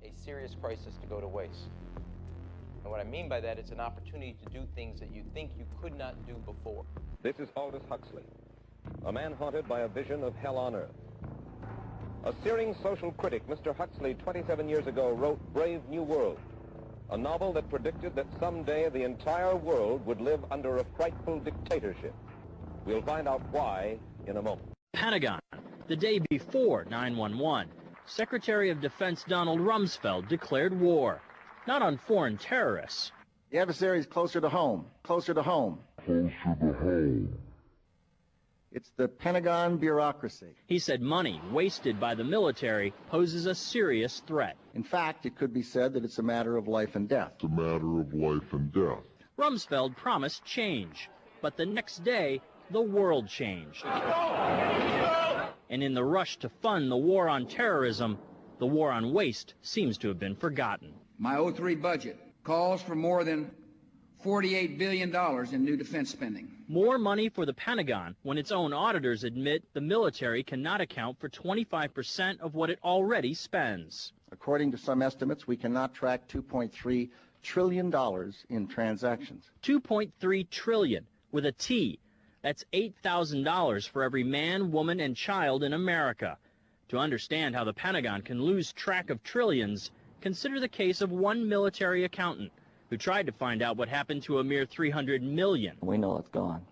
a serious crisis to go to waste. And what I mean by that, it's an opportunity to do things that you think you could not do before. This is Aldous Huxley, a man haunted by a vision of hell on earth. A searing social critic, Mr. Huxley, 27 years ago, wrote Brave New World, a novel that predicted that someday the entire world would live under a frightful dictatorship. We'll find out why in a moment. Pentagon, the day before 9/11, Secretary of Defense Donald Rumsfeld declared war, not on foreign terrorists. The adversary is closer to home, closer to home. Closer to home. It's the Pentagon bureaucracy. He said money wasted by the military poses a serious threat. In fact, it could be said that it's a matter of life and death. It's a matter of life and death. Rumsfeld promised change, but the next day, the world changed. And in the rush to fund the war on terrorism, the war on waste seems to have been forgotten. My 03 budget calls for more than $48 billion in new defense spending. More money for the Pentagon when its own auditors admit the military cannot account for 25% of what it already spends. According to some estimates, we cannot track $2.3 trillion in transactions. $2.3 trillion with a T. That's $8,000 for every man, woman, and child in America. To understand how the Pentagon can lose track of trillions, consider the case of one military accountant who tried to find out what happened to a mere $300 million. We know it's gone,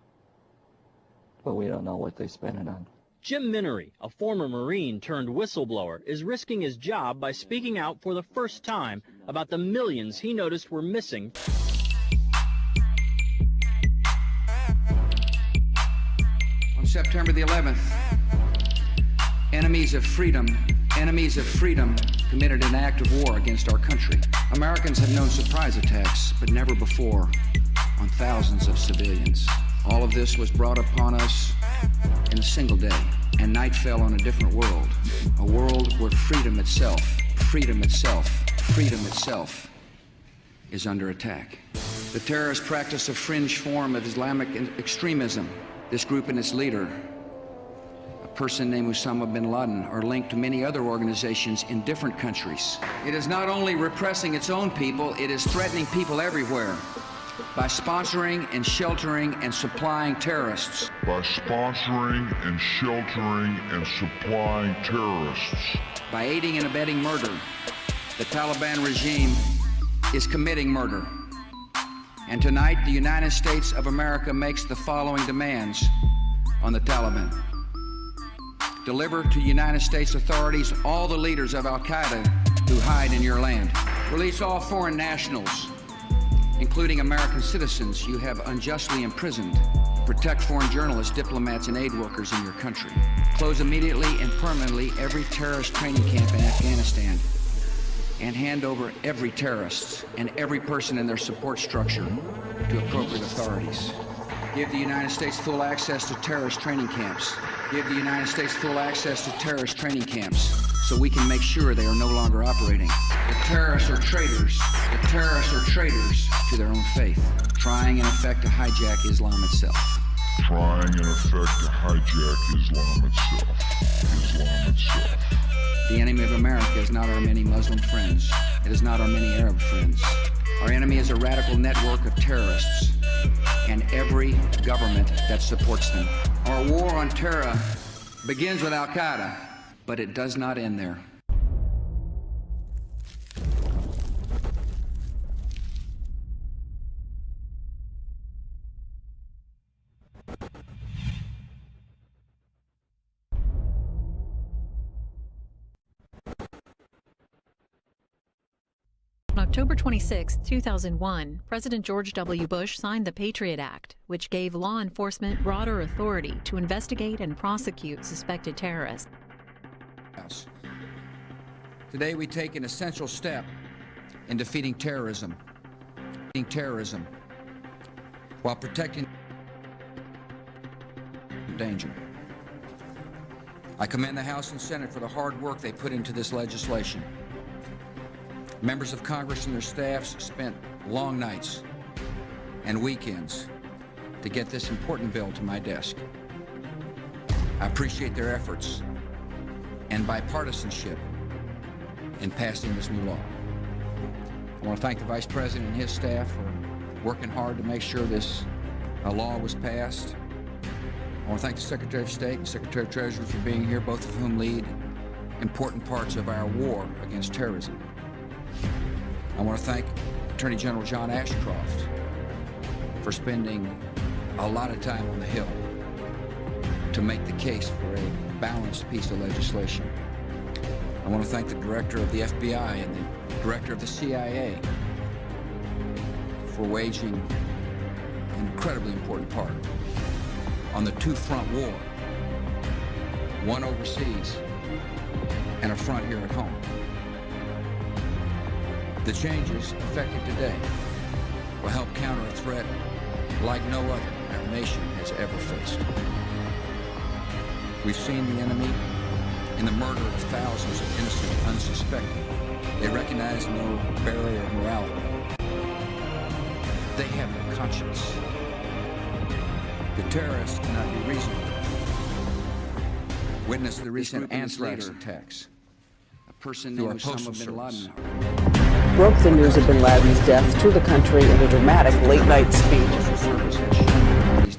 but we don't know what they spent it on. Jim Minery, a former Marine turned whistleblower, is risking his job by speaking out for the first time about the millions he noticed were missing. On September the 11th, enemies of freedom committed an act of war against our country. Americans have known surprise attacks, but never before on thousands of civilians. All of this was brought upon us in a single day, and night fell on a different world, a world where freedom itself is under attack. The terrorist practice a fringe form of Islamic extremism. This group and its leader, a person named Osama bin Laden, are linked to many other organizations in different countries. It is not only repressing its own people, it is threatening people everywhere by sponsoring and sheltering and supplying terrorists. By sponsoring and sheltering and supplying terrorists. By aiding and abetting murder, the Taliban regime is committing murder. And tonight, the United States of America makes the following demands on the Taliban. Deliver to United States authorities all the leaders of Al-Qaeda who hide in your land. Release all foreign nationals, including American citizens you have unjustly imprisoned. Protect foreign journalists, diplomats, and aid workers in your country. Close immediately and permanently every terrorist training camp in Afghanistan, and hand over every terrorist and every person in their support structure to appropriate authorities. Give the United States full access to terrorist training camps. Give the United States full access to terrorist training camps so we can make sure they are no longer operating. The terrorists are traitors. The terrorists are traitors to their own faith, trying in effect to hijack Islam itself. Trying in effect to hijack Islam itself. The enemy of America is not our many Muslim friends. It is not our many Arab friends. Our enemy is a radical network of terrorists and every government that supports them. Our war on terror begins with Al-Qaeda, but it does not end there. On October 26, 2001, President George W. Bush signed the Patriot Act, which gave law enforcement broader authority to investigate and prosecute suspected terrorists. Today we take an essential step in defeating terrorism, while protecting danger. I commend the House and Senate for the hard work they put into this legislation. Members of Congress and their staffs spent long nights and weekends to get this important bill to my desk. I appreciate their efforts and bipartisanship in passing this new law. I want to thank the Vice President and his staff for working hard to make sure this law was passed. I want to thank the Secretary of State and Secretary of Treasury for being here, both of whom lead important parts of our war against terrorism. I want to thank Attorney General John Ashcroft for spending a lot of time on the Hill to make the case for a balanced piece of legislation. I want to thank the Director of the FBI and the Director of the CIA for waging an incredibly important part on the two-front war, one overseas and a front here at home. The changes effective today will help counter a threat like no other our nation has ever faced. We've seen the enemy in the murder of thousands of innocent, unsuspecting. They recognize no barrier of morality. They have no conscience. The terrorists cannot be reasoned with. Witness the recent anthrax attacks. A person named Osama bin Laden broke the news of bin Laden's death to the country in a dramatic late-night speech.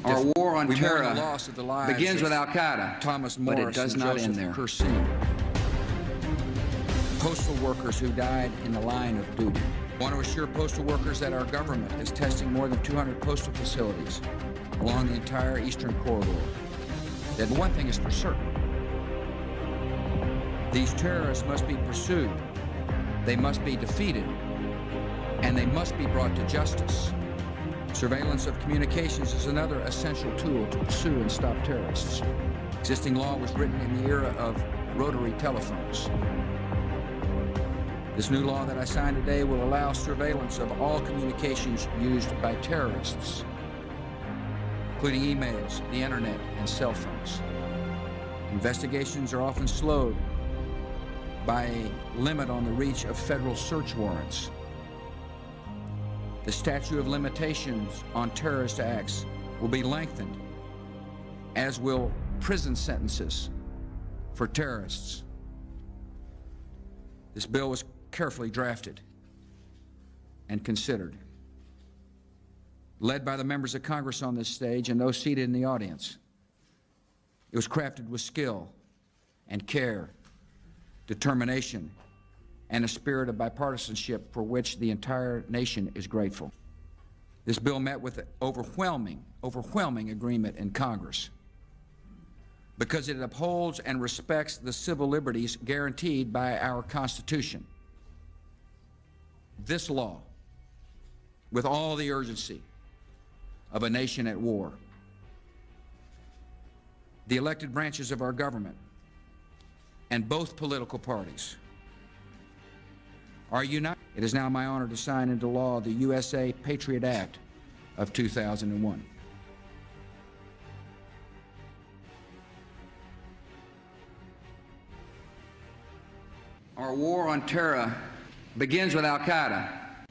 Our war on terror begins with Al-Qaeda, but it does not end there. Postal workers who died in the line of duty. I want to assure postal workers that our government is testing more than 200 postal facilities along the entire eastern corridor. That one thing is for certain. These terrorists must be pursued, they must be defeated, and they must be brought to justice. Surveillance of communications is another essential tool to pursue and stop terrorists. Existing law was written in the era of rotary telephones. This new law that I signed today will allow surveillance of all communications used by terrorists, including emails, the internet, and cell phones. Investigations are often slowed by a limit on the reach of federal search warrants. The statute of limitations on terrorist acts will be lengthened, as will prison sentences for terrorists. This bill was carefully drafted and considered, led by the members of Congress on this stage and those seated in the audience. It was crafted with skill and care, determination, and a spirit of bipartisanship for which the entire nation is grateful. This bill met with overwhelming agreement in Congress because it upholds and respects the civil liberties guaranteed by our Constitution. This law, with all the urgency of a nation at war, the elected branches of our government and both political parties are united. It is now my honor to sign into law the USA Patriot Act of 2001. Our war on terror begins with Al-Qaeda,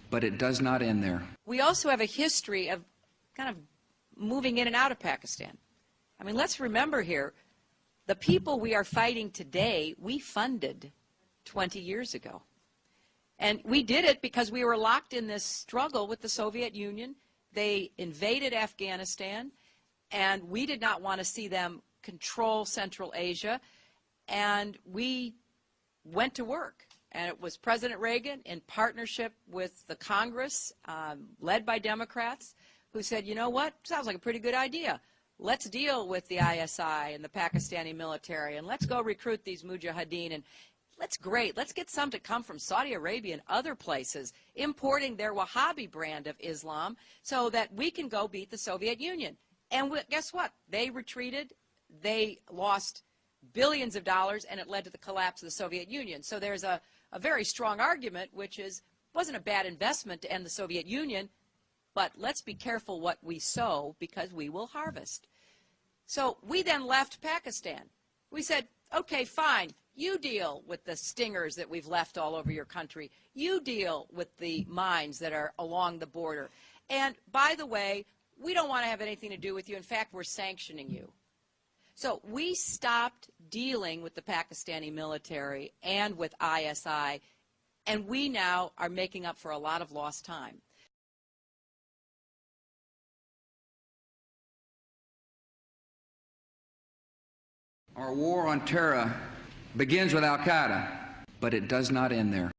but it does not end there. We also have a history of kind of moving in and out of Pakistan. I mean, let's remember here, the people we are fighting today, we funded 20 years ago. And we did it because we were locked in this struggle with the Soviet Union. They invaded Afghanistan, and we did not want to see them control Central Asia. And we went to work. And it was President Reagan, in partnership with the Congress, led by Democrats, who said, you know what, sounds like a pretty good idea. Let's deal with the ISI and the Pakistani military, and let's go recruit these mujahideen. And that's great. Let's get some to come from Saudi Arabia and other places, importing their Wahhabi brand of Islam so that we can go beat the Soviet Union. And guess what? They retreated. They lost billions of dollars, and it led to the collapse of the Soviet Union. So there's a very strong argument, which is, wasn't a bad investment to end the Soviet Union, but let's be careful what we sow because we will harvest. So we then left Pakistan. We said, okay, fine. You deal with the stingers that we've left all over your country. You deal with the mines that are along the border. And by the way, we don't want to have anything to do with you. In fact, we're sanctioning you. So we stopped dealing with the Pakistani military and with ISI And we now are making up for a lot of lost time. Our war on terror begins with Al-Qaeda, but it does not end there.